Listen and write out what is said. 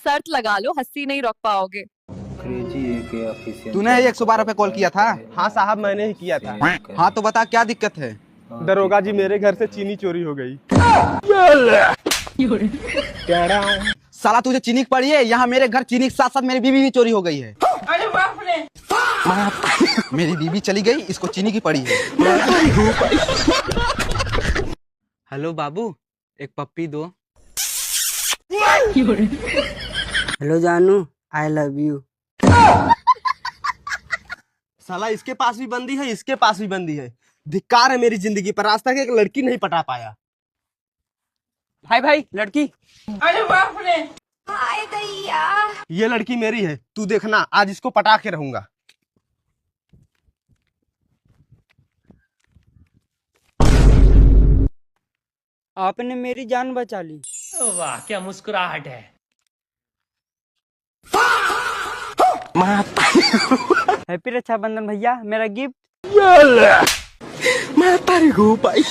शर्त लगा लो, हंसी नहीं रोक पाओगे। तूने 112 पे कॉल किया था? हाँ साहब, मैंने ही किया था। हाँ तो बता क्या दिक्कत है? दरोगा जी, मेरे घर से चीनी चोरी हो गई। साला तुझे चीनी पड़ी है? यहाँ मेरे घर चीनी के साथ साथ मेरी बीवी भी चोरी हो गई है। अरे बाप रे। मेरी बीवी चली गई, इसको चीनी की पड़ी है। हेलो बाबू, एक पप्पी दो। हेलो जानू, आई लव यू। साला इसके पास भी बंदी है, इसके पास भी बंदी है। धिक्कार है मेरी जिंदगी पर, आज तक एक लड़की नहीं पटा पाया। भाई भाई लड़की। अरे बाप रे। ये लड़की मेरी है, तू देखना आज इसको पटा के रहूंगा। आपने मेरी जान बचा ली। वाह क्या मुस्कुराहट है। हैप्पी रक्षाबंधन भैया, मेरा गिफ्ट। मैं तारी पाई।